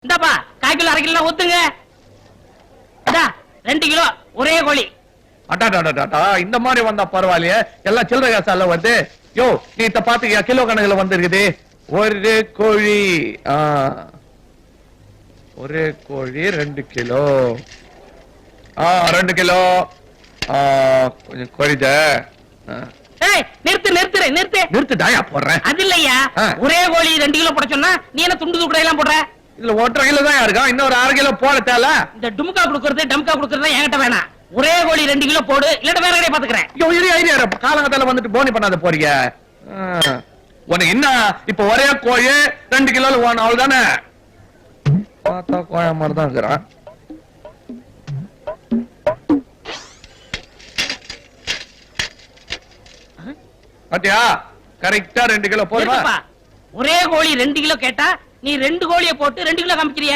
இந்தாப்பா 1/4 kilo 1/2 kilo ஒத்துங்க. 2 kilo ஒரே கோழி. அட்டாடாடாடா, இந்த மாதிரி வந்தா பரவாயில்லையே, எல்லாம் சில்லறை காசால வந்து. யோ, நீ இத பாத்துக்கியா? கிலோ கணக்குல வந்திருக்குது. ஒரு கோழி, ஒரே கோழி 2 கிலோ. 2 கிலோ. கொஞ்சம் கோழித. நிறுத்து தாயா போடுறேன். அது இல்லையா, ஒரே கோழி 2 கிலோ போட சொன்னா நீ என்ன துண்டு துக்கடை எல்லாம் போடுற? இதுல 1.5 கிலோ தான் இருக்கா, இன்னொரு 1/2 கிலோ போட தேவை. இந்த டும்கா குடுக்கறது டம்கா குடுக்கறது என்கிட்ட வேணாம். ஒரே கோழி 2 கிலோ போடு, இல்ல வேற கடையை பாத்துக்கிறேன். காலங்கத்தால வந்துட்டு போனி பண்ணாத போறீங்க. உனக்கு என்ன இப்ப ஒரே கோழி 2 கிலோ வேணும், அவ்வளவுதானே? பார்த்தா கோழ மாதிரி தான் இருக்கிறான். பாத்தியா, கரெக்டா 2 கிலோ போடுவா. ஒரே கோழி 2 கிலோ கேட்டா நீ 2 கோழியை போட்டு 2 கிலோ காமிக்கிறிய.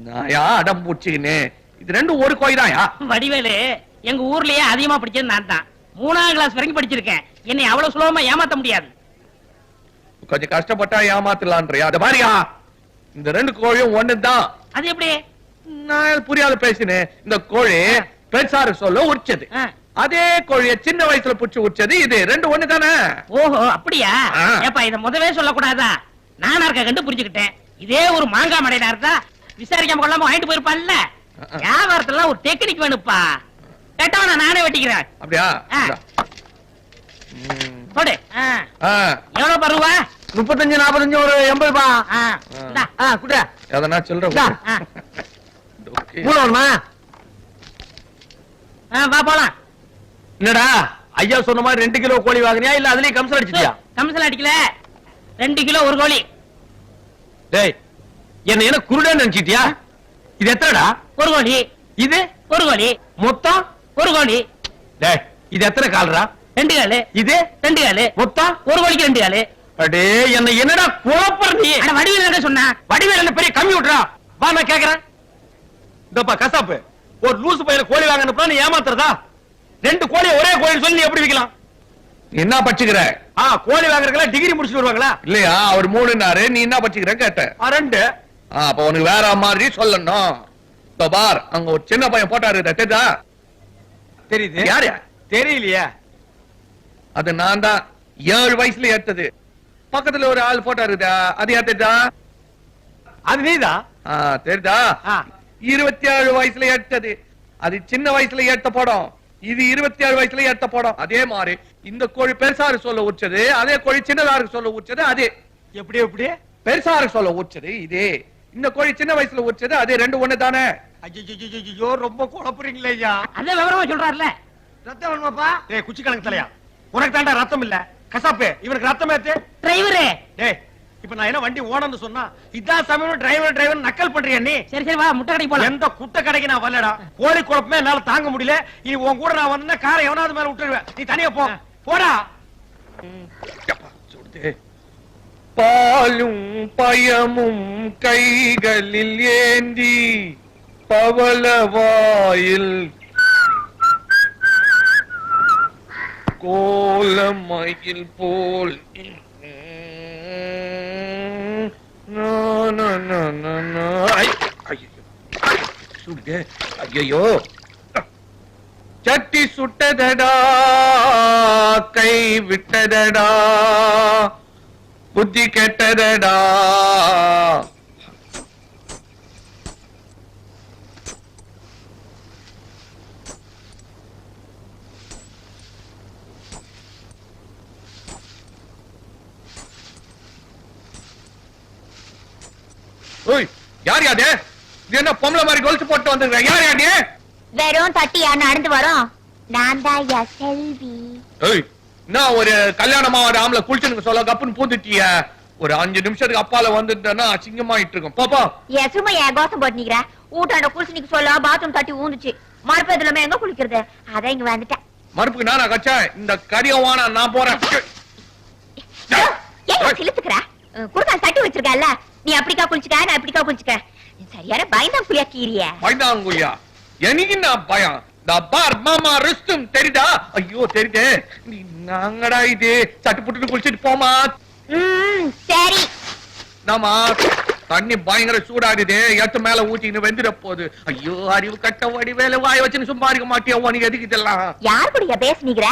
நாயா அடம் பூச்சின்னு, இது ரெண்டும் ஒரு கோழி தான்யா. வடிவேலு, எங்க ஊர்லயே அதிகமா படிச்சது நான் தான். 3ஆம் கிளாஸ் வரைக்கும் படிச்சிருக்கேன். என்னை அவ்வளவு சுலபமா ஏமாத்த முடியாது. கொஞ்சம் கஷ்டப்பட்டா ஏமாத்தலான்றியா? அத பாரியா, இந்த 2 கோழியும் ஒண்ணுதான். அது எப்படி? நான் புரியாத பேசினேன். இந்த கோழி பெருசாரு சொல்ல உரிச்சது, அதே கோழிய சின்ன வயசுல புடிச்சு உரிச்சது இது. 2 ஒண்ணு தானே? ஓஹோ, அப்படியா? ஏப்பா இத முதவே சொல்லக்கூடாதா? நானா இருக்க கண்டு புரிஞ்சுக்கிட்டேன். இதே ஒரு மாங்காய் மடையா இருந்தா விசாரிக்காம கொள்ளாம வாங்கிட்டு போயிருப்பான்ல. வியாபாரத்துல ஒரு டெக்னிக் வேணுப்பா. கேட்டவன நானே வெட்டிக்கிறேன். அப்படியா? போடு. எவ்வளவு பருவா? 35 45 ஒரு 80 ரூபா. குடுற. எதனா சொல்ற. வா போலாம். என்னடா ஐயா சொன்ன மாதிரி 2 கிலோ கோழி வாங்குனியா, இல்ல அதுலயே கம்சல் அடிச்சிட்டியா? கம்சல் அடிக்கல, 2 கிலோ ஒரு கோழி. டேய், என்ன குருடா நினைச்சிட்டியா? இது எத்தனைடா? ஒரு கோழி. இது ஒரு கோழி. மொத்தம் ஒரு கோழி. டேய், இது எத்தனை கால்ரா? 2 காலு. இது 2 காலு. மொத்தம் ஒரு கோழிக்கு 2 காலு. அடே, என்னடா குழப்பற நீ? அட வடிவேல் என்ன சொன்னா? வடிவேல் என்ன பெரிய கம்மி விட்றா? வா நான் கேக்குறேன். இதப்பா கசாப்பு, ஒரு லூசு பையல கோழி வாங்கணும்னா நீ ஏமாத்துறதா? 2 கோழி ஒரே கோழி சொல்லி நீ எப்படி விக்கலாம்? என்ன பச்சிக்கிற? கோழி வாங்குறதுல டிகிரி முடிச்சிட்டு வருவாங்களா? இல்லையா, அவர் 3னாரு, நீ என்ன பச்சிக்கிற கேட்ட? 2. அப்ப உனக்கு வேற மாதிரி சொல்லணும். பார், அங்க ஒரு சின்ன பையன் போட்டாரு, தெரியுதா? தெரியுது. யாரு? தெரியலையே. அது நான் தான். 7 வயசுல ஏத்தது. பக்கத்துல ஒரு ஆள் போட்டாரு, அது ஏத்தா? அது நீதான். தெரியுதா? 27 வயசுல ஏத்தது. அது சின்ன வயசுல ஏத்த படம். இது 27 வயசுல ஏத்த படம். அதே மாதிரி இந்த கோழி பெருசாரு சொல்ல உச்சது, அதே கோழி சின்னதாருக்கு சொல்ல உச்சது. அதே எப்படி எப்படி பெருசாரு சொல்ல உச்சது இதே. இந்த கோழி சின்ன வயசுல உச்சது அதே. 2 ஒண்ணு தானே? ஐயோ, ரொம்ப குழப்புறீங்களே ஐயா. அத விவரமா சொல்றாருல. ரத்தம் வேணுமாப்பா? டேய், குச்சி கணக்கு தலையா, உனக்கு தாண்டா ரத்தம் இல்ல. கசாப்பு, இவனுக்கு ரத்தம் ஏத்து. டிரைவரே, டேய், இப்ப நான் என்ன வண்டி ஓடன்னு சொன்னா இதான் சமயம் டிரைவர் நக்கல் பண்றியா நீ? சரி சரி வா, முட்டை கடைக்கு போலாம். எந்த குட்டை கடைக்கு நான் வரலடா. கோழி குழப்பமே என்னால தாங்க முடியல. இனி உன் கூட நான் வந்தா காரை எவனாவது மேல விட்டுருவேன். நீ தனியா போ. போடா. பாலும் பயமும் கைகளில் ஏந்தி பவளவாயில் கோலமயில் போல் ஐயோ, சட்டி சுட்டதடா, கை விட்டதடா, புத்தி கெட்டதடா. யார் யாரு? இது என்ன பொம்பளை மாதிரி கொலுசு போட்டு வந்துருக்க? யார் யாரு? வெறும் தட்டியா நடந்து வரோம். நான் தான் செல்வி. நான் ஒரு கல்யாணமாவாத ஆம்பளை குளிச்சுன்னு சொல்ல கப்புன்னு பூந்துட்டிய. ஒரு 5 நிமிஷத்துக்கு அப்பால வந்துட்டேன்னா அசிங்கமாயிட்டு இருக்கும். பாப்பா சும்மா ஏன் கோசம் போட்டு நிக்கிற? ஊட்டாண்ட குளிச்சுனிக்கு சொல்ல பாத்ரூம் தட்டி ஊந்துச்சு. மறுப்பதுல எங்க குளிக்கிறது? அதான் இங்க வந்துட்டேன். மறுப்புக்கு நானா கச்சா? இந்த கரியவானா நான் போறேன். ஏன் சிலுத்துக்கிற? குறுக்கால் தட்டி வச்சிருக்கல, நீ அப்படிக்கா குளிச்சுக்க, நான் இப்படிக்கா குளிச்சுக்க. சரியான பயந்தாங்குழியா கீரிய. பயந்தாங்குழியா? எனக்கு நான் பயம். பார் மாமா ரிஸ்டும் தெரியுதா? ஐயோ தெரியுதே. நீ நாங்கடா இது சட்டு புட்டு குளிச்சுட்டு போமா. சரி. நாமா தண்ணி பயங்கர சூடாடுது எத்து மேல ஊத்தின்னு வெந்துட போகுது. ஐயோ அறிவு கட்ட வடிவேல வாய வச்சுன்னு சும்மா இருக்க மாட்டியா? உனக்கு எதுக்கு இதெல்லாம்? யார் கூடயா பேசுனீங்க?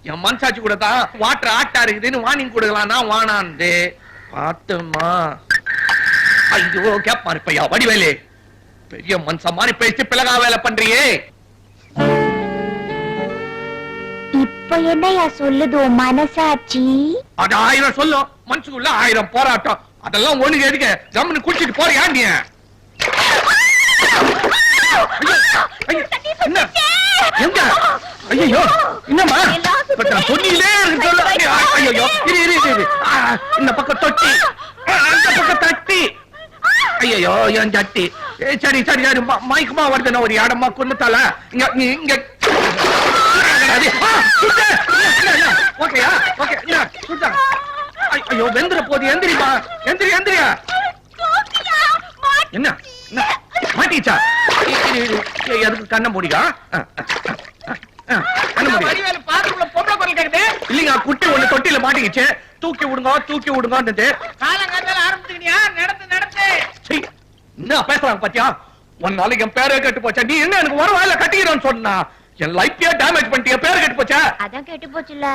என் மனசாட்சி கூட தான் வாட்டர் ஆட்டா இருக்குதுன்னு வார்னிங் கொடுக்கலாம்னா வானாந்து பாத்துமா. ஐயோ கேப்பாரு பையா வடிவேலு, பெரிய மனுஷ மாதிரி பேசி பிளகா வேலை பண்றியே. இப்ப என்னையா சொல்லுது மனசாட்சி? அது 1000 சொல்லும், மனசுக்குள்ள 1000 போராட்டம். அதெல்லாம் ஒண்ணுக்கு எதுக்கு கம்முன்னு குடிச்சிட்டு போறியா நீ? என்ன எங்க? ஐயோ என்னம்மா சொன்னீங்களே ஐயோ இந்த பக்கம் தொட்டி அந்த பக்கம் தட்டி. ஐயோ என் சட்டி. சரி சரி சரி மயக்கமா வருதுன்னா ஒரு இடமா கொண்டுத்தால இங்க இங்க. ஓகேயா ஓகே ஐயோ வெந்துற போது எந்திரிமா எந்திரி எந்திரியா. என்ன மாட்டிச்சா? எதுக்கு கண்ண மூடிக்கா? இல்லீங்க குட்டி ஒண்ணு தொட்டில மாட்டிக்கிச்சு. தூக்கி விடுங்க தூக்கி விடுங்க. என்ன பேசுறாங்க பாத்தியா? ஒரு நாளைக்கு என் பேரே கெட்டு போச்சா? நீ என்ன எனக்கு ஒரு வாயில கட்டிக்கிறேன்னு சொன்னா என் லைஃபே டேமேஜ் பண்ணிட்டிய. பேரு கெட்டு போச்சா? அதான் கெட்டு போச்சுல,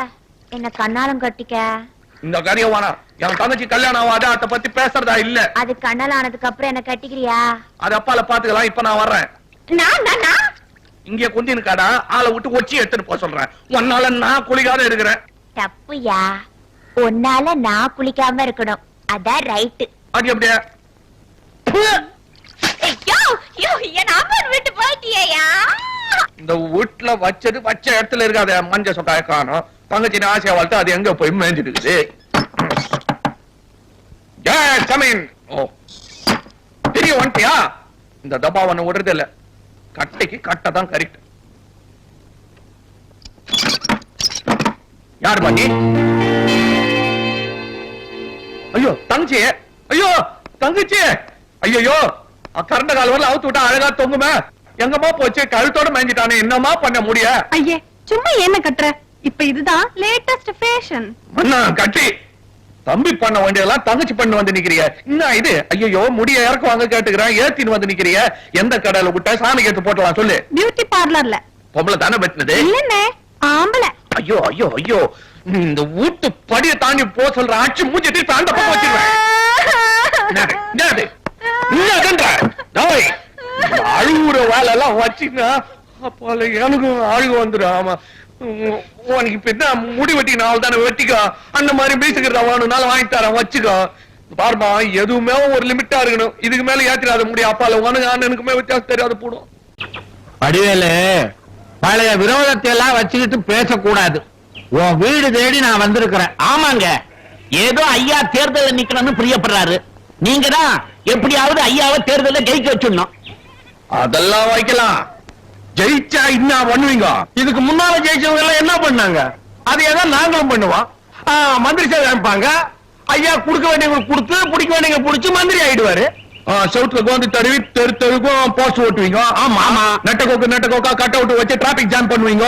என்ன கண்ணாலம் கட்டிக்க. இந்த காரியம் வேணாம். என் தங்கச்சி கல்யாணம் ஆகாது, அதை பத்தி பேசுறதா இல்ல. அது கண்ணால ஆனதுக்கு அப்புறம் என்ன கட்டிக்கிறியா? அது அப்பால பாத்துக்கலாம். இப்ப நான் வர்றேன். இங்க குந்தின்னு காடா ஆளை விட்டு ஒச்சி எடுத்துட்டு போக சொல்றேன். உன்னால நான் குளிக்காத இருக்கிறேன். தப்புயா, உன்னால நான் குளிக்காம இருக்கணும். அதான் ரைட்டு. அது எப்படியா? இந்த வீட்டுல வச்சது வச்ச இடத்துல இருக்காத மஞ்ச சொக்காய காணும். தங்கச்சி ஆசையா வளர்த்து அது எங்க போய் மேய்ஞ்சிட்டு இருக்குது. தெரிய வந்துட்டியா? இந்த டப்பா ஒண்ணு விடுறது இல்ல. கட்டைக்கு கட்டதான் கரெக்ட். யார் பாட்டி? ஐயோ தங்கச்சி. ஐயோ தங்கச்சி. ஐயோ கரண்ட கால் வரல அவுத்து விட்டா அழகா தொங்குமே. எங்கம்மா போச்சு? கழுத்தோட மேஞ்சிட்டானே. என்னமா பண்ண முடிய? ஐயே சும்மா என்ன கட்டுற? இப்ப இதுதான் லேட்டஸ்ட் ஃபேஷன். மண்ணா கட்டி தம்பி பண்ண வேண்டியதெல்லாம் தங்கச்சி பண்ண வந்து நிக்கிறிய. என்ன இது? ஐயோ முடிய இறக்குவாங்க கேட்டுக்கிறேன், ஏத்தின்னு வந்து நிக்கிறிய. எந்த கடையில விட்டா சாமி கேட்டு போட்டலாம் சொல்லு. பியூட்டி பார்லர்ல. பொம்பளை தானே பத்தினது? இல்லன்னே ஆம்பளை. ஐயோ ஐயோ ஐயோ இந்த வீட்டு படிய தாண்டி போ சொல்ற ஆட்சி மூஞ்சிட்டு தாண்ட போக வச்சிருவேன். அழுகுற வேலை எல்லாம் வச்சுன்னா அப்பால எனக்கும் அழுகு வந்துடும். ஆமா உனக்கு இப்ப என்ன முடி வெட்டி நாள் தானே வெட்டிக்கோ. அந்த மாதிரி பேசுகிறதா வேணும்னாலும் வாங்கி தரேன் வச்சுக்கோ. பாருமா எதுவுமே ஒரு லிமிட்டா இருக்கணும். இதுக்கு மேல ஏத்திராத முடியும். அப்பால உனக்கு அண்ணனுக்குமே வித்தியாசம் தெரியாது போடும். வடிவேலு பழைய விரோதத்தை எல்லாம் வச்சுக்கிட்டு பேசக்கூடாது. உன் வீடு தேடி நான் வந்திருக்கிறேன். ஆமாங்க, ஏதோ ஐயா தேர்தல் நிக்கணும்னு பிரியப்படுறாரு. நீங்க தான் எப்படியாவது ஐயாவை தேர்தல ஜெயிக்க வச்சிடணும். அதெல்லாம் வைக்கலாம். ஜெயிச்சா என்ன பண்ணுவீங்க? இதுக்கு முன்னால ஜெயிச்சவங்க எல்லாம் என்ன பண்ணாங்க? அதையேதான் நாங்களும் பண்ணுவோம். மந்திரி சேவை அமைப்பாங்க. ஐயா குடுக்க வேண்டியவங்களுக்கு கொடுத்து பிடிக்க வேண்டியவங்க பிடிச்சு மந்திரி ஆயிடுவாரு. சவுத்துல கோந்து தடவி தெரு தெருக்கும் போஸ்ட் ஓட்டுவீங்க. ஆமா ஆமா. நெட்டக்கோக்கா கட் அவுட் வச்சு டிராபிக் ஜாம் பண்ணுவீங்க.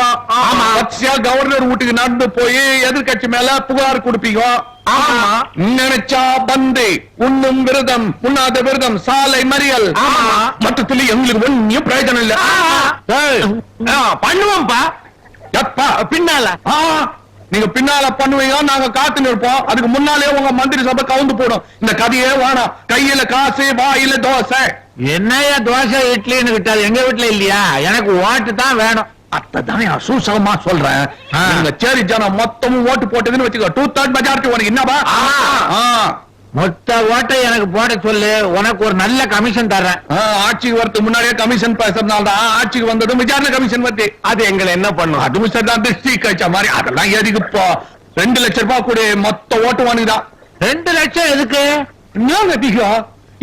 ஆமா. வரிசையா கவர்னர் வீட்டுக்கு நடந்து போய் எதிர்கட்சி மேல புகார் கொடுப்பீங்க. ஆமா. நினைச்சா பந்து உண்ணும் விரதம் உண்ணாத விரதம் சாலை மறியல். ஆமா. மொத்தத்துல எங்களுக்கு ஒன்னும் பிரயோஜனம் இல்ல. பண்ணுவோம்ப்பா. எப்பா? பின்னால. நீங்க பின்னால பண்ணுவீங்க, நாங்க காத்து நிற்போம். அதுக்கு முன்னாலே உங்க மந்திரி சபை கவுந்து போடும். இந்த கதையே வேணாம். கையில காசு வாயில தோசை. என்னையா தோசை இட்லின்னு விட்டாது எங்க வீட்டுல இல்லையா? எனக்கு ஓட்டு தான் வேணும். அதான் சூசகமா சொல்றேன். நீங்க சேரி ஜனம் மொத்தமும் ஓட்டு போட்டதுன்னு வச்சுக்கோ. 2/3 மெஜாரிட்டி உனக்கு என்னவா? மொத்த ஓட்டை எனக்கு போட சொல்லு. உனக்கு ஒரு நல்ல கமிஷன் தர்றேன். ஆட்சிக்கு வரதுக்கு முன்னாடியே கமிஷன் பேசுறதுனால தான் ஆட்சிக்கு வந்ததும் விசாரணை கமிஷன் வருது. அது எங்களை என்ன பண்ணும்? அதுவும் சரிதான். திருஷ்டி கழிச்ச மாதிரி அதெல்லாம் எதுக்கு இப்போ? 2 லட்சம் ரூபாய் கூட மொத்த ஓட்டு வாங்கிதான். 2 லட்சம் எதுக்கு? என்னங்க அதிகம்?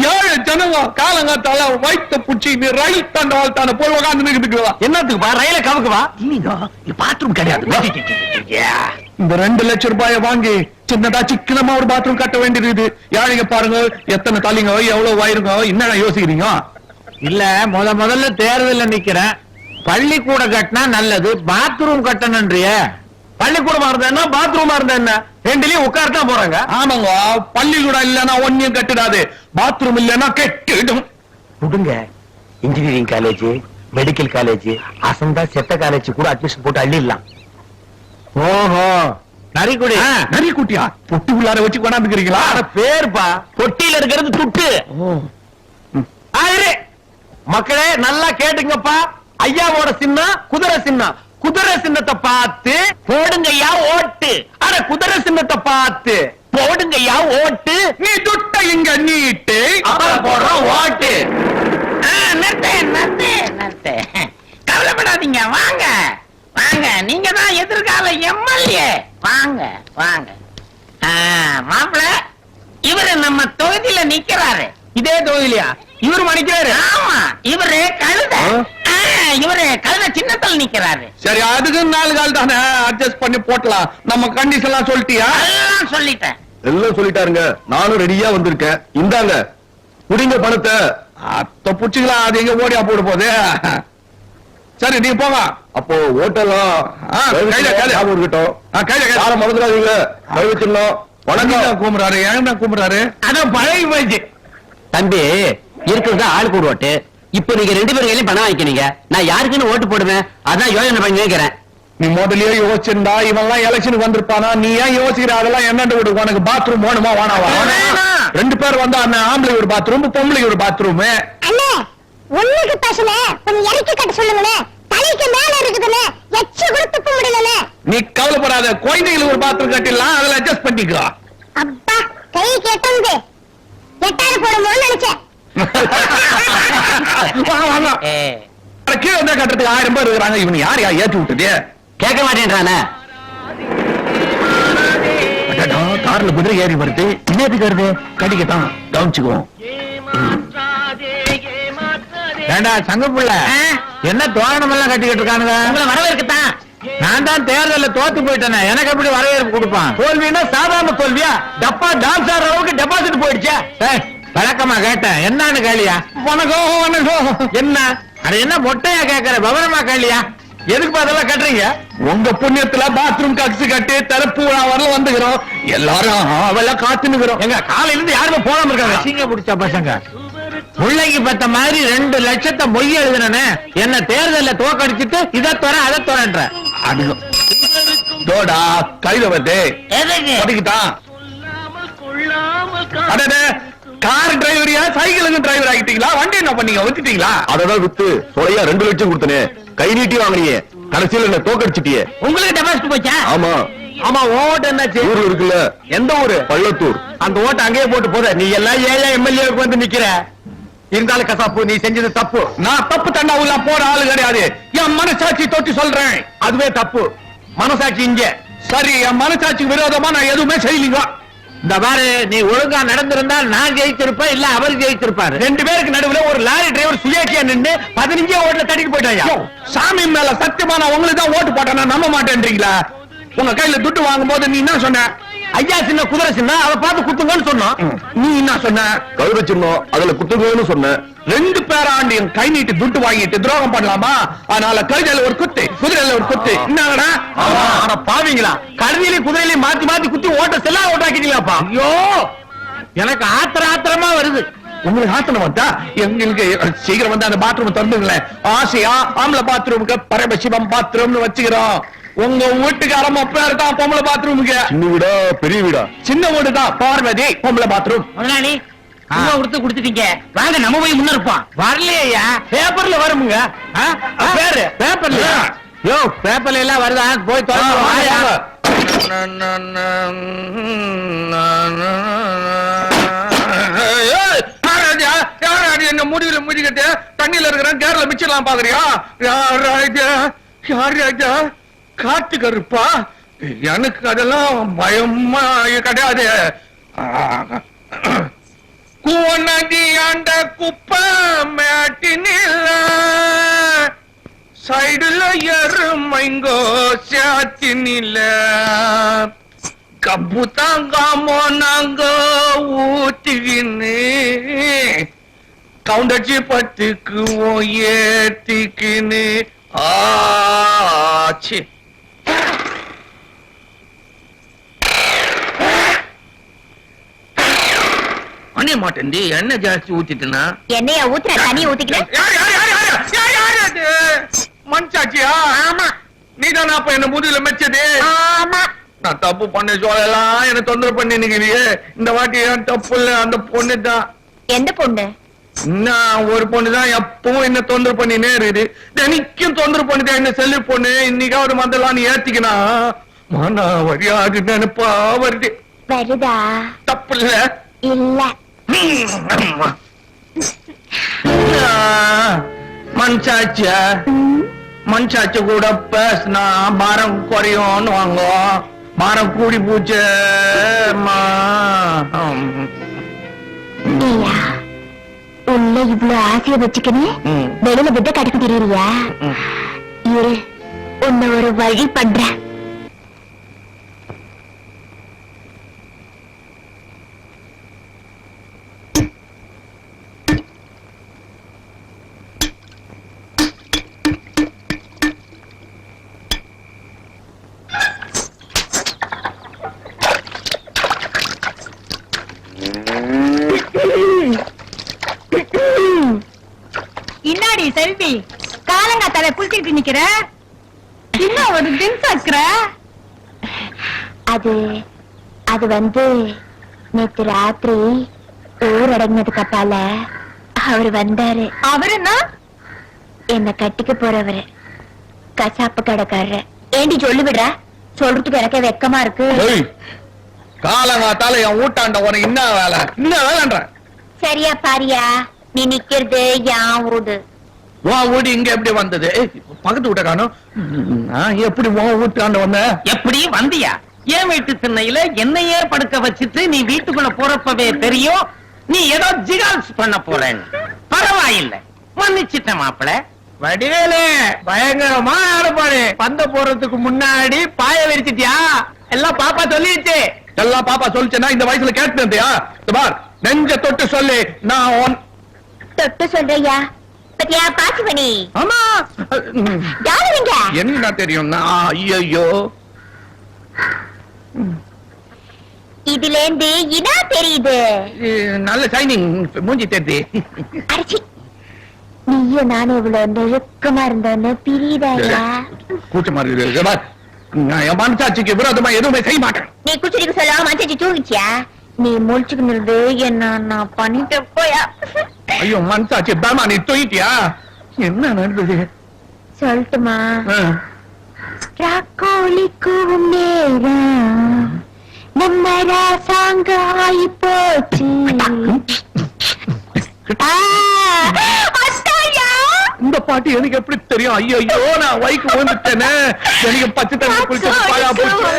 7 ஜனங்க காலங்காத்தால வயிற்று புடிச்சு நீ ரயில் தண்டவாள் தானே போய் உட்காந்து நிற்கிறதுக்குவா. என்னத்துக்குப்பா? ரயில கவுக்குவா? பாத்ரூம் கிடையாது. இந்த 2 லட்சம் ரூபாயை வாங்கி சின்னதா சிக்கனமா ஒரு பாத்ரூம் கட்ட வேண்டியது. யாழிங்க பாருங்க எத்தனை தலைங்க எவ்வளவு வாயிருங்க. என்ன யோசிக்கிறீங்க? இல்ல முதல்ல தேர்தல்ல நிக்கிறேன். பள்ளிக்கூடம் கட்டினா நல்லது, பாத்ரூம் கட்டணும்ன்றிய. பள்ளிக்கூடமா இருந்தா என்ன, பாத்ரூமா இருந்தா என்ன? ரெண்டுலயும் உட்காரத்தான் போறாங்க. ஆமாங்க, பள்ளிக்கூடம் இல்லன்னா ஒன்னியும் கட்டிடாது, பாத்ரூம் இல்லன்னா கெட்டிடும். விடுங்க, இன்ஜினியரிங் காலேஜ், மெடிக்கல் காலேஜ், அசந்தா செத்த காலேஜ் கூட அட்மிஷன் போட்டு அள்ளிடலாம். ஓஹோ, நரிக்குடி. நரிக்குட்டியா? பொட்டி உள்ளார வச்சு கொண்டாந்துக்கிறீங்களா? பேருப்பா, பொட்டியில இருக்கிறது துட்டு. மக்களே நல்லா கேட்டுங்கப்பா, ஐயாவோட சின்னம் குதிரை சின்னம். குதிரை சின்னத்தை பார்த்து போடுங்கய்யா ஓட்டு. அட குதிரை சின்னத்தை பார்த்து போடுங்கய்யா ஓட்டு. நீ துட்ட இங்க நீட்டு, அப்புறம் போடுறோம் ஓட்டு. கவலைப்படாதீங்க, வாங்க வாங்க, நீங்க தான் எதிர்கால எம்எல்ஏ. வாங்க வாங்க. மாப்பிள்ள, இவரு நம்ம தொகுதியில நிக்கிறாரு. இதே தொகுதியிலையா? இவரு மணிக்கிறாரு? ஆமா, இவரு கழுத. இவரு கழுத சின்னத்தில் நிக்கிறாரு. சரி, அதுக்கு 4 கால் தானே, அட்ஜஸ்ட் பண்ணி போட்டலாம். நம்ம கண்டிஷன் எல்லாம் சொல்லிட்டியா? எல்லாம் சொல்லிட்டேன். எல்லாம் சொல்லிட்டாருங்க, நானும் ரெடியா வந்திருக்கேன். இந்தாங்க குடிங்க பணத்தை. அத்த புடிச்சுக்கலாம், அது எங்க ஓடியா போட போகுது. சரி, நீங்க போங்க. அப்போ ஓட்டெல்லாம் இருக்கட்டும். யார மறந்துடாதீங்க, கை வச்சிடணும். வணக்கம் கூப்பிடுறாரு, ஏன் கூப்பிடுறாரு? அதான் பழகி போயிடுச்சு. தம்பி, இருக்கிறது ஆளுக்கு ஒரு ஓட்டு. இப்ப நீங்க 2 பேரும் கையிலும் பணம் வாங்கிக்கிறீங்க. நான் யாருக்குன்னு ஓட்டு போடுவேன், அதான் யோசனை பண்ணி கேட்கிறேன். நீ முதல்லயே யோசிச்சிருந்தா இவன்லாம் எலெக்ஷனுக்கு வந்திருப்பானா? நீ ஏன் யோசிக்கிற? அதெல்லாம் என்னண்டு விடு. உனக்கு பாத்ரூம் வேணுமா வேணாவா? 2 பேர் வந்தா ஆம்பளை ஒரு பாத்ரூம், பொம்பளை ஒரு பாத்ரூம். அண்ணே, ஒண்ணுக்கு பசல கொஞ்சம் இறக்கி கட்ட சொல்லுங்களே, தலைக்கு மேல இருக்குதுன்னு எச்சு கொடுத்து முடியல. நீ கவலைப்படாத, குழந்தைகளுக்கு ஒரு பாத்ரூம் கட்டிடலாம், அதுல அட்ஜஸ்ட் பண்ணிக்கோ. அப்பா, கை கெட்டது 8,000 போடுமோன்னு நினைச்சேன். வாங்க. கீழே வந்தா கட்டுறதுக்கு 1000 பேர் இருக்கிறாங்க. இவனு யார் ஏற்றி விட்டது? கேட்க மாட்டேன்றானே. கார்ல குதிரை ஏறி வருது. இன்னத்துக்கு வருது, கடிக்கத்தான். கவனிச்சுக்குவோம். ஏண்டா சங்கப்புள்ள, என்ன தோரணம் எல்லாம் கட்டிக்கிட்டு இருக்கானுங்க? உங்களை வரவேற்கத்தான். நான் தான் தேர்தலில் தோத்து போயிட்டேனே, எனக்கு எப்படி வரவேற்பு கொடுப்பான்? தோல்வின்னா சாதாரண தோல்வியா? டப்பா டான்ஸ் ஆடுற அளவுக்கு டெபாசிட் போயிடுச்சா? வழக்கமா கேட்டேன், என்னன்னு கேளியா? வணக்கம் வணக்கம். என்ன அது என்ன மொட்டையா கேட்கற? விவரமா கேளியா? எதுக்கு அதெல்லாம் கட்டுறீங்க? உங்க புண்ணியத்துல பாத்ரூம் கக்ஸ் கட்டி தரப்பு வரல வந்துக்கிறோம். எல்லாரும் அவெல்லாம் காத்துனுக்கிறோம். எங்க காலையில இருந்து யாருமே போகாம இருக்காங்க. அசிங்க பிடிச்ச பசங்க. முள்ளைக்கு பத்த மாதிரி 2 லட்சத்தை மொய் எழுதுனே, என்ன தேர்தல தோக்கடிச்சிட்டு இதை தோற அதை தோறன்ற தோடா கைத வந்து கார் டிரைவரியா சைக்கிளுக்கு டிரைவர் ஆகிட்டீங்களா? வண்டி என்ன பண்ணீங்க? வித்துட்டீங்களா? அததான் வித்து சொலையா 2 லட்சம் கொடுத்தனே, கை நீட்டி வாங்கினீங்க, கடைசியில் என்ன தோக்கடிச்சிட்டியே. உங்களுக்கு டெபாசிட் போச்சா? ஆமா ஆமா. ஓட்டு என்னாச்சு? ஊர்ல இருக்குல்ல. எந்த ஊரு? பள்ளத்தூர். அந்த ஓட்டு அங்கேயே போட்டு போத. நீ எல்லாம் ஏன் எம்எல்ஏவுக்கு வந்து நிக்கிற? இருந்தாலும் கசாப்பு, நீ செஞ்சது தப்பு. நான் தப்பு தண்டா உள்ள போற ஆளு கிடையாது. என் மனசாட்சி தொட்டு சொல்றேன், அதுவே தப்பு. மனசாட்சி இங்க. சரி, என் மனசாட்சிக்கு விரோதமா நான் எதுவுமே செய்யலீங்க. இந்த பாரு, நீ ஒழுங்கா நடந்திருந்தா நான் ஜெயிச்சிருப்பேன், இல்ல அவர் ஜெயிச்சிருப்பாரு. 2 பேருக்கு நடுவுல ஒரு லாரி டிரைவர் சுயேட்சையா நின்று 15 ஓட்டுல தட்டிட்டு போயிட்டாயா? சாமி மேல சத்தியமா நான் உங்களுக்கு தான் ஓட்டு போட்டேன், நான் நம்ப மாட்டேன்றீங்களா? உங்க கையில துட்டு வாங்கும் போது நீ என்ன சொன்ன? ஐயா சின்ன குதிரை சின்ன, அதை பார்த்து குத்துங்கன்னு சொன்னோம். நீ என்ன சொன்ன? கழுத சின்னம், அதுல குத்துங்கன்னு சொன்னேன். 2 பேராண்டியும் கை நீட்டி துட்டு வாங்கிட்டு துரோகம் பண்ணலாமா? அதனால கழுதையில ஒரு குத்து, குதிரையில ஒரு குத்து. என்னடா பாவீங்களா? கழுதியிலையும் குதிரையிலையும் மாத்தி மாத்தி குத்தி ஓட்ட செல்லா ஓட்டாக்கிட்டீங்களாப்பா? ஐயோ, எனக்கு ஆத்திரமா வருது. உங்களுக்கு ஆத்திரம் வந்தா எங்களுக்கு சீக்கிரம் வந்து அந்த பாத்ரூம் திறந்துங்களேன். ஆசையா ஆம்பளை பாத்ரூமுக்கு பரமசிவம் பாத்ரூம்னு வச்சுக்கிறோம். உங்க வீட்டுக்காரன் பேர் தான் பொம்பளை பாத்ரூமுக்கு. சின்ன வீடா பெரிய வீடா? சின்ன வீடு தான், பார்வதி பொம்பளை பாத்ரூம். முதலாளி கொடுத்துட்டீங்க, வாங்க நம்ம போய் முன்ன இருப்போம். வரலையா? பேப்பர்ல வருமுங்க. பேரு பேப்பர்ல. யோ, பேப்பர்ல எல்லாம் வருதா? போய் என்ன முடியல முடிக்கிட்டு தண்ணியில இருக்கிறேன், கேரள மிச்சலாம் பாக்குறியா? யார் ராஜா? காட்டு கருப்பா? எனக்கு அதெல்லாம் பயமா கிடையாது. கூவநதி ஆண்ட குப்பை மேட்டினில்ல சைடுல எருமைங்கோ சாத்தினில்ல கப்பு தாங்காமோ நாங்க ஊத்திக்கின்னு கவுண்டச்சி பத்துக்கு ஏத்திக்கின்னு ஆச்சு. அணிய மாட்டேன் எண்ணெய் ஜாஸ்தி ஊத்திட்டுனா என்னையா ஊத்துற தண்ணி ஊத்திக்கிறேன் மண்சாட்சியா ஆமா நீதானா அப்ப என்ன முதுகுல மெச்சது ஆமா நான் தப்பு பண்ண சொல்லலாம் என்ன தொந்தரவு பண்ணி நிக்கிறியே இந்த வாட்டி ஏன் தப்பு இல்ல அந்த பொண்ணு தான் எந்த பொண்ணு நான் ஒரு பொண்ணு தான் எப்பவும் என்ன தொந்தரவு பண்ணினே இருக்குது தினைக்கும் தொந்தரவு பண்ணிட்டு என்ன செல்லு பொண்ணு இன்னைக்காவது மந்தெல்லாம் நீ ஏத்திக்கனா மனா வரியாது நினைப்பா வருது வருதா தப்பு இல்ல இல்ல மண்சாட்சியா மண்சாட்சி கூட பேசினா மரம் குறையும்னு வாங்க மரம் கூடி பூச்சு நீயா உள்ள இவ்வளவு ஆசைய வச்சுக்கணும் வெளியில விட்டு கடுக்கு தெரியுறியா இரு உன்னை ஒரு வழி பண்றேன் இன்னாடி செல்வி காலங்காத்தால குளிச்சிட்டு நிக்கிற இன்னும் ஒரு ட்ரிங்க்ஸ் ஆக்குற அது அது வந்து நேத்து ராத்திரி ஊர் அடங்கினதுக்கு அப்பால அவரு வந்தாரு அவருன்னா என்ன கட்டிக்க போறவரு கசாப்பு கடைக்காரரு ஏண்டி சொல்லி விடுற சொல்றதுக்கு எனக்கு வெக்கமா இருக்கு காலங்காத்தால என் ஊட்டாண்ட உனக்கு என்ன வேலைன்ற சரியா பாரியா நீ நிக்கிறது யான் ஊடு உன் வீடு இங்க எப்படி வந்தது பக்கத்து வீட்ட காணும் எப்படி உன் வீட்டாண்ட வந்த எப்படி வந்தியா என் வீட்டு திண்ணையில என்னையே படுக்க வச்சுட்டு நீ வீட்டுக்குள்ள போறப்பவே தெரியும் நீ ஏதோ ஜிகால்ஸ் பண்ண போறேன்னு பரவாயில்லை மன்னிச்சிட்ட மாப்பிள வடிவேலு பயங்கரமா ஆடப்பாடு பந்த போறதுக்கு முன்னாடி பாய விரிச்சிட்டியா எல்லாம் பாப்பா சொல்லிடுச்சு எல்லாம் பாப்பா சொல்லிச்சேன்னா இந்த வயசுல கேட்டுயா பார் நெஞ்ச தொட்டு சொல்லு நான் தொட்டு சொல்றியா பத்தியா பாசுவனி ஆமா யாருங்க என்ன தெரியும் ஐயோ இதுல இருந்து இனா தெரியுது நல்ல சைனிங் மூஞ்சி தெரியுது அரிசி நீயும் நானும் இவ்வளவு நெருக்கமா இருந்தோன்னு பிரியுதாயா கூச்சமா இருக்குது பார், நான் என் மனசாட்சிக்கு விரோதமா எதுவுமே செய்ய மாட்டேன் நீ குச்சிடிக்கு சொல்லாம மஞ்சச்சி தூங்கிச்சியா நீ முழிச்சுக்கிட்டு இருந்து என்ன நான் பண்ணிட்டு போயா ஐயோ மனசாட்சி பேமா நீ தூங்கிட்டியா என்ன நடந்தது சொல்லட்டுமா ராக்கோலிக்கும் நேரம் நம்ம ராசாங்க ஆயி போச்சு இந்த பாட்டு எனக்கு எப்படி தெரியும் ஐயோ நான் வைக்கு வந்துட்டேனே எனக்கு பச்சை தண்ணி குளிச்சு பாயா போச்சு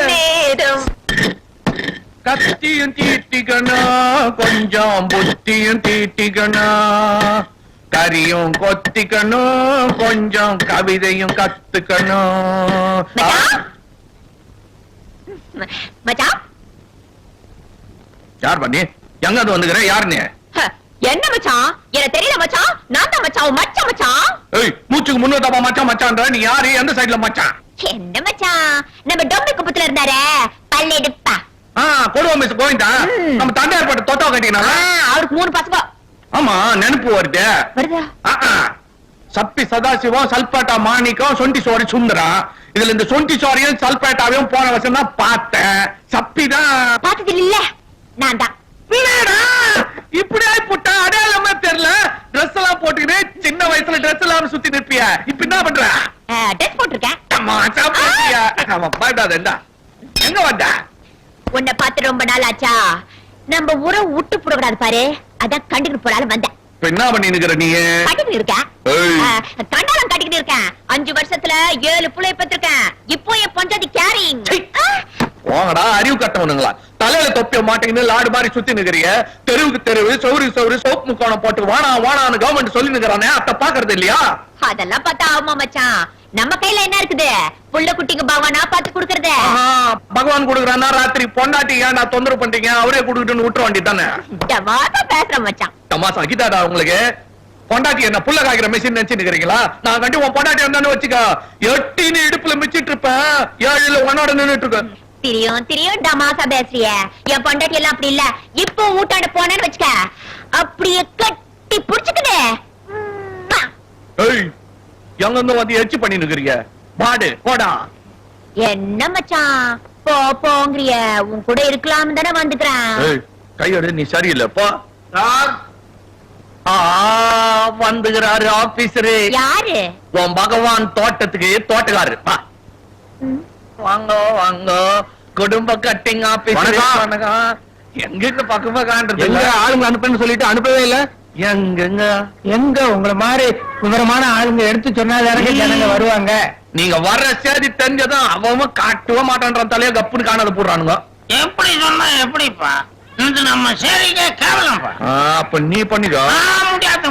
கத்தியும் தீட்டிக்கணும் கொஞ்சம் புத்தியும் தீட்டிக்கணும் கரியும் கொத்திக்கணும் கொஞ்சம் கவிதையும் கத்துக்கணும் யார் பண்ணி எங்க வந்துக்கிற யாருன்னு என்ன மச்சான் எனக்கு தெரியல மச்சான் நான் தான் மச்சான் மச்சான் மச்சான் ஏய் மூச்சுக்கு முன்னூத்தப்பா மச்சான் மச்சான்ற நீ யாரு எந்த சைடுல மச்சான் என்ன மச்சான் நம்ம டொம்பி குப்பத்துல இருந்தாரே பல்லெடுப்பா கொடுவா மிஸ் கோவிந்தா நம்ம தண்டையார் பட்டு தொட்டா கட்டினா அவருக்கு 3 பசங்க ஆமா நினைப்பு வருது வருதா சப்பி சதாசிவம் சல்பேட்டா மாணிக்கம் சொண்டி சோரி சுந்தரா இதுல இந்த சொண்டி சோரியும் சல்பேட்டாவையும் போன வருஷம் தான் பார்த்தேன் சப்பிதான் பார்த்தது இல்ல நான் தான் இப்படி புட்டா அடையாளமா தெரியல டிரெஸ் எல்லாம் போட்டுக்கிட்டு சின்ன வயசுல டிரெஸ் எல்லாம் சுத்தி நிற்பிய இப்ப என்ன பண்ற ட்ரெஸ் போட்டிருக்கேன் எங்க வந்த உன்னை பார்த்து ரொம்ப நாள் ஆச்சா நம்ம ஊரை விட்டு போடக்கூடாது பாரு அதான் கண்டுக்கிட்டு போறாலும் வந்தேன் இப்ப என்ன பண்ணி நிக்கிற நீ கட்டிக்கிட்டு இருக்கேன் கண்டாலம் கட்டிக்கிட்டு இருக்கேன் 5 வருஷத்துல 7 புள்ளைய பெற்றிருக்கேன் இப்போ என் பஞ்சாதி கேரிங் போங்கடா அறிவு கட்டவனுங்களா தலையில தொப்பிய மாட்டேங்குது லாடு மாதிரி சுத்தி நிக்கிறிய தெருவுக்கு தெருவு சௌரி சோப்பு முக்கானம் போட்டு வானா வானான்னு கவர்மெண்ட் சொல்லி நிக்கிறானே அத பாக்குறது இல்லையா அதெல்லாம் பார்த்தா ஆமா மச்சான் நம்ம கையில என்ன இருக்குது புள்ள குட்டிக்கு பகவானா பாத்து குடுக்கறது பகவான் குடுக்கறானா ராத்திரி பொண்டாட்டி ஏன்டா தொந்தரவு பண்றீங்க அவரே குடுக்கிட்டு விட்டுற வேண்டியதானே பேசுற மச்சான் தமாசா கிட்டாடா உங்களுக்கு பொண்டாட்டி என்ன புள்ள காய்க்கிற மெஷின் நினைச்சு நிக்கிறீங்களா நான் கண்டி உன் பொண்டாட்டி இருந்தான்னு வச்சுக்க 8 இடுப்புல மிச்சிட்டு இருப்பேன் 7 உன்னோட நின்னுட்டு இருக்கேன் திரியும் டமாசா பேசுறிய. என் பொண்டாட்டி எல்லாம் அப்படி இல்ல. இப்போ ஊட்டாண்ட போனேன்னு வச்சுக்க, அப்படியே கட்டி புடிச்சுக்குது. ஏய், எங்க இருந்து வந்து எச்சு பண்ணி நிக்கிறீங்க? பாடு போடா. என்ன மச்சான் போங்கிறிய? உன் கூட இருக்கலாம் தானே வந்துக்கிறேன். ஏய், கையோட நீ சரியில்லை போ. சார் வந்துகிறாரு ஆபீசரு. யாரு? உன் பகவான் தோட்டத்துக்கு தோட்டக்காரரு. வா. வாங்க வாங்க, குடும்ப கட்டிங் ஆபீசர். வணக்கம். எங்க பக்கமா காண்றது? ஆளுங்க அனுப்புன்னு சொல்லிட்டு அனுப்பவே இல்ல. எங்க எங்க உங்களை மாதிரி விவரமான ஆளுங்க எடுத்து சொன்னாதானே ஜனங்க வருவாங்க. நீங்க வர்ற சேதி தெரிஞ்சதும் அவன் காட்டவே மாட்டான்றான். தலைய கப்புன்னு காணாத போடுறானுங்க. எப்படி சொன்னா எப்படிப்பா? இது நம்ம சரிக்கே கேவலம்பா. அப்ப நீ பண்ணிக்கோ.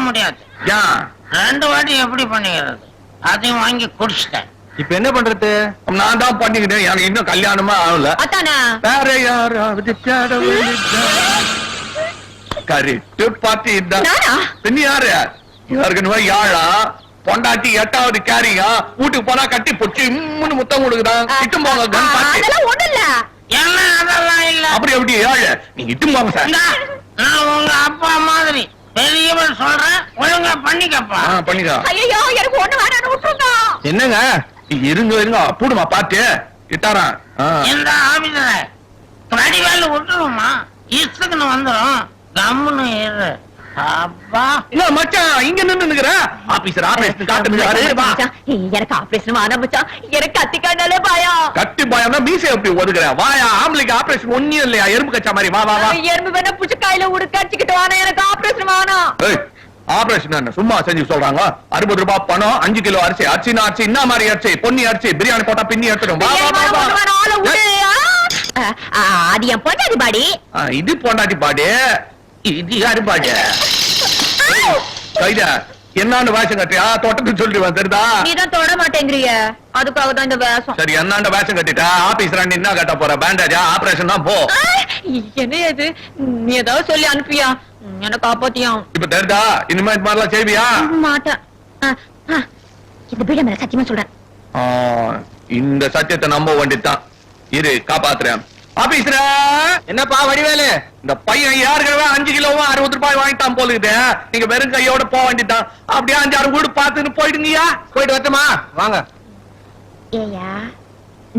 முடியாது. ஏன் 2 வாட்டி எப்படி பண்ணிக்கிறது? அதையும் வாங்கி குடிச்சிட்டேன். இப்ப என்ன பண்றது? நான் தான் பண்ணிக்கிட்டேன். எனக்கு இன்னும் கல்யாணமா ஆகல. அத்தானா வேற யாராவது கரெக்ட் பாத்தி நானா? பின்ன யாரு? ஏற்கனவே யாழா பொண்டாட்டி 8வது கேரிங்க. வீட்டுக்கு போனா கட்டி பொச்சு இம்முன்னு முத்தம் கொடுக்குறான். இட்டும் போங்க கன் பாட்டி. அதெல்லாம் ஒண்ணு இல்ல. என்ன அதெல்லாம் இல்ல. அப்படி எப்படி ஏழு? நீங்க இட்டும் போங்க சார். இந்தா, நான் உங்க அப்பா மாதிரி பெரியவன் சொல்றேன், ஒழுங்கா பண்ணிக்கப்பா. பண்ணிக்கோ. ஐயோ எனக்கு ஒண்ணு வேணான்னு விட்டுருங்க. என்னங்க? இருங்க பூடுமா பாத்து இட்டாரான். இந்த ஆபீஸ்ல வடிவேலு விட்டுருமா? இஷ்டக்குன்னு வந்துடும். கம்முன்னு இரு. அப்பா இல்ல மச்சான், இங்க நின்னுக்கிற ஆபீசர் ஆபீஸ் காட்டுறாரு. மச்சான், எனக்கு ஆபரேஷன் ஆனா மச்சான், எனக்கு கத்திக்காண்டாலே பயம். கட்டி பயம்னா மீசை எப்படி ஒதுக்குற? வாயா, ஆம்பளைக்கு ஆபரேஷன் ஒண்ணும் இல்லையா? எறும்பு கச்சா மாதிரி. வா வா வா. எறும்பு வேணா புடிச்சு கையில உடுக்காச்சிக்கிட்டு வானா, எனக்கு ஆபரேஷன் வேணாம். ஆபரேஷன் என்ன சும்மா செஞ்சு சொல்றாங்க? 60 ரூபாய் பணம், 5 கிலோ அரிசி. அரிசினா அரிசி, என்ன மாதிரி அரிசி? பொன்னி அரிசி. பிரியாணி போட்டா பின்னி எடுத்துடும். வா வா வா ஒண்ணு வேணாம், ஆளை விடு. அது என் பொண்டாடி பாடி. இது பொண்டாட்டி பாடு, இது யாரு பாடு? கைதா என்னான்னு வேஷம் கட்டியா? தோட்டத்துக்கு சொல்லிட்டு தெரியுதா? நீதான் தொட மாட்டேங்கிறிய, அதுக்காக தான் இந்த வேஷம். சரி, என்னாண்ட வேஷம் கட்டிட்டா ஆபீஸ்ல என்ன கட்ட போற? பேண்டேஜா? ஆபரேஷன் தான் போ. என்ன இது? நீ ஏதாவது சொல்லி அனுப்பியா? எனக்கு காப்பாத்தியா? இப்ப தெரியுதா? இனிமே இது மாதிரிலாம் செய்வியா? மாட்டேன். இந்த வீட மேல சத்தியமா சொல்றேன். இந்த சத்தியத்தை நம்ப வேண்டியதுதான். இரு, காப்பாத்துறேன். ஆபீஸ்ல என்னப்பா வடிவேலு? இந்த பையன் ஏற்கனவே 5 கிலோவும் 60 ரூபாய் வாங்கிட்டான் போலுக்குது. நீங்க வெறும் கையோட போக வேண்டியதான். அப்படியே 5-6 வீடு பார்த்துன்னு போயிடுங்கயா. போயிட்டு வரட்டுமா? வாங்க. ஏயா,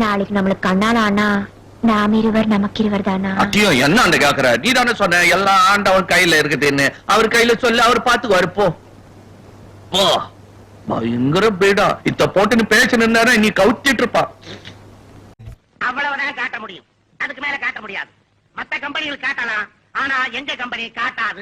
நாளைக்கு நம்மளுக்கு கண்ணால ஆனா நாம் இருவர் நமக்கு இருவர் தானா? அத்தியம் என்ன அந்த கேக்குற? நீ தானே சொன்ன எல்லாம் ஆண்டவன் கையில இருக்குதுன்னு. அவர் கையில சொல்லி அவர் பாத்துக்குவாரு. போ போ. பயங்கர பீடா. இத்த போட்டுன்னு பேச்சு நின்னாரு, நீ கவுத்திட்டு இருப்பா. அவ்வளவுதான் காட்ட முடியும். அதுக்கு மேல காட்ட முடியாது. மத்த கம்பெனிகள் காட்டலாம், ஆனா எங்க கம்பெனி காட்டாது.